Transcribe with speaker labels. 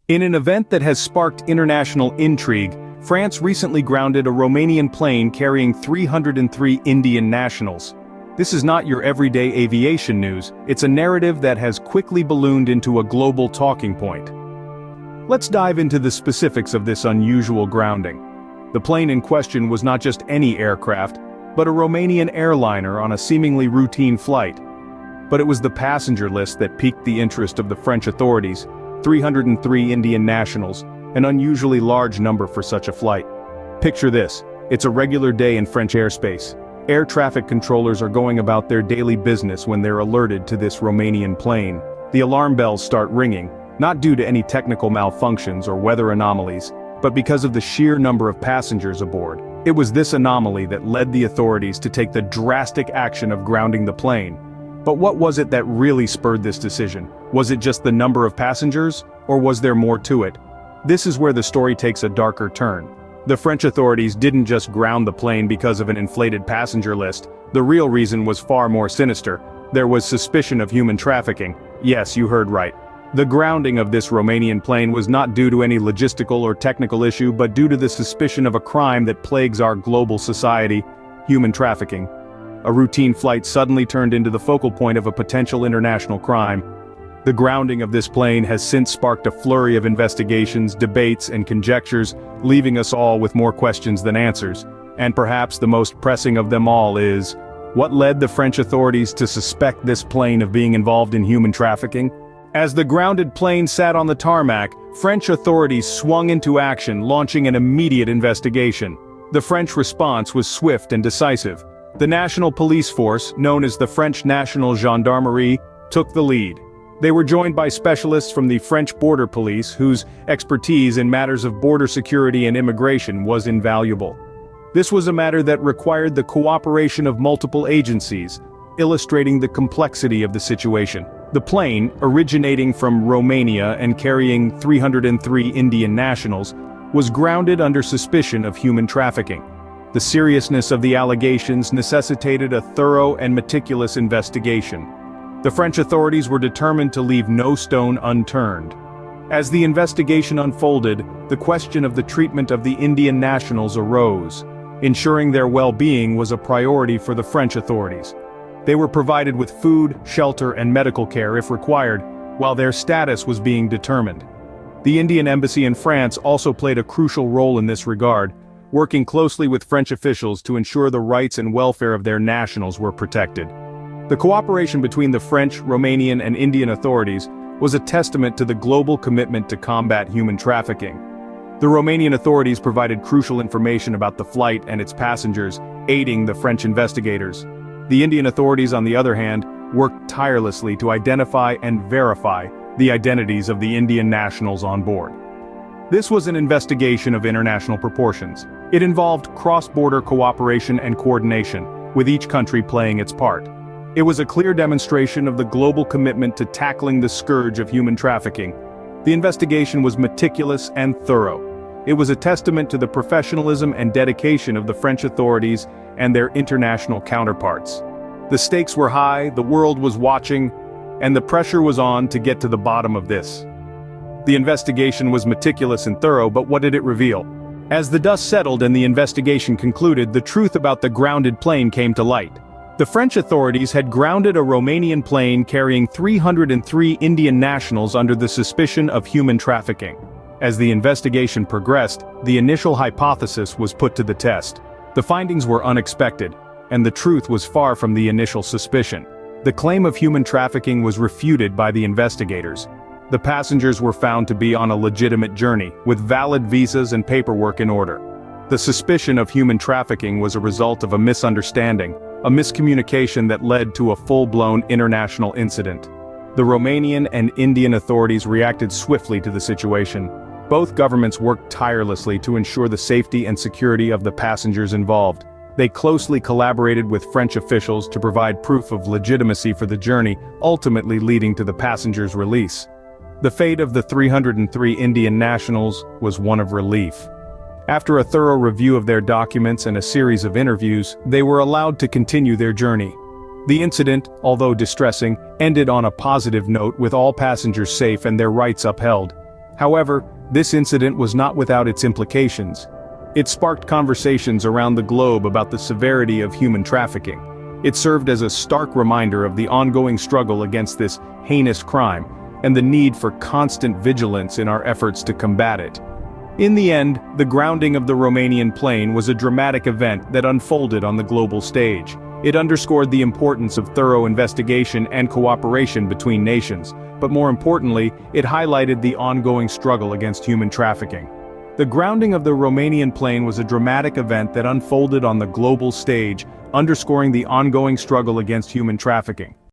Speaker 1: In an event that has sparked international intrigue, France recently grounded a Romanian plane carrying 303 Indian nationals. This is not your everyday aviation news, it's a narrative that has quickly ballooned into a global talking point. Let's dive into the specifics of this unusual grounding. The plane in question was not just any aircraft, but a Romanian airliner on a seemingly routine flight. But it was the passenger list that piqued the interest of the French authorities: 303 Indian nationals, an unusually large number for such a flight. Picture this, it's a regular day in French airspace. Air traffic controllers are going about their daily business when they're alerted to this Romanian plane. The alarm bells start ringing, not due to any technical malfunctions or weather anomalies, but because of the sheer number of passengers aboard. It was this anomaly that led the authorities to take the drastic action of grounding the plane. But what was it that really spurred this decision? Was it just the number of passengers, or was there more to it? This is where the story takes a darker turn. The French authorities didn't just ground the plane because of an inflated passenger list. The real reason was far more sinister. There was suspicion of human trafficking. Yes, you heard right. The grounding of this Romanian plane was not due to any logistical or technical issue, but due to the suspicion of a crime that plagues our global society: human trafficking. A routine flight suddenly turned into the focal point of a potential international crime. The grounding of this plane has since sparked a flurry of investigations, debates, and conjectures, leaving us all with more questions than answers. And perhaps the most pressing of them all is, what led the French authorities to suspect this plane of being involved in human trafficking? As the grounded plane sat on the tarmac, French authorities swung into action, launching an immediate investigation. The French response was swift and decisive. The national police force, known as the French National Gendarmerie, took the lead. They were joined by specialists from the French border police, whose expertise in matters of border security and immigration was invaluable. This was a matter that required the cooperation of multiple agencies, illustrating the complexity of the situation. The plane, originating from Romania and carrying 303 Indian nationals, was grounded under suspicion of human trafficking. The seriousness of the allegations necessitated a thorough and meticulous investigation. The French authorities were determined to leave no stone unturned. As the investigation unfolded, the question of the treatment of the Indian nationals arose. Ensuring their well-being was a priority for the French authorities. They were provided with food, shelter, and medical care if required, while their status was being determined. The Indian embassy in France also played a crucial role in this regard, working closely with French officials to ensure the rights and welfare of their nationals were protected. The cooperation between the French, Romanian, and Indian authorities was a testament to the global commitment to combat human trafficking. The Romanian authorities provided crucial information about the flight and its passengers, aiding the French investigators. The Indian authorities, on the other hand, worked tirelessly to identify and verify the identities of the Indian nationals on board. This was an investigation of international proportions. It involved cross-border cooperation and coordination, with each country playing its part. It was a clear demonstration of the global commitment to tackling the scourge of human trafficking. The investigation was meticulous and thorough. It was a testament to the professionalism and dedication of the French authorities and their international counterparts. The stakes were high, the world was watching, and the pressure was on to get to the bottom of this. The investigation was meticulous and thorough, but what did it reveal? As the dust settled and the investigation concluded, the truth about the grounded plane came to light. The French authorities had grounded a Romanian plane carrying 303 Indian nationals under the suspicion of human trafficking. As the investigation progressed, the initial hypothesis was put to the test. The findings were unexpected, and the truth was far from the initial suspicion. The claim of human trafficking was refuted by the investigators. The passengers were found to be on a legitimate journey, with valid visas and paperwork in order. The suspicion of human trafficking was a result of a misunderstanding, a miscommunication that led to a full-blown international incident. The Romanian and Indian authorities reacted swiftly to the situation. Both governments worked tirelessly to ensure the safety and security of the passengers involved. They closely collaborated with French officials to provide proof of legitimacy for the journey, ultimately leading to the passengers' release. The fate of the 303 Indian nationals was one of relief. After a thorough review of their documents and a series of interviews, they were allowed to continue their journey. The incident, although distressing, ended on a positive note with all passengers safe and their rights upheld. However, this incident was not without its implications. It sparked conversations around the globe about the severity of human trafficking. It served as a stark reminder of the ongoing struggle against this heinous crime, and the need for constant vigilance in our efforts to combat it. In the end, the grounding of the Romanian plane was a dramatic event that unfolded on the global stage. It underscored the importance of thorough investigation and cooperation between nations, but more importantly, it highlighted the ongoing struggle against human trafficking. The grounding of the Romanian plane was a dramatic event that unfolded on the global stage, underscoring the ongoing struggle against human trafficking.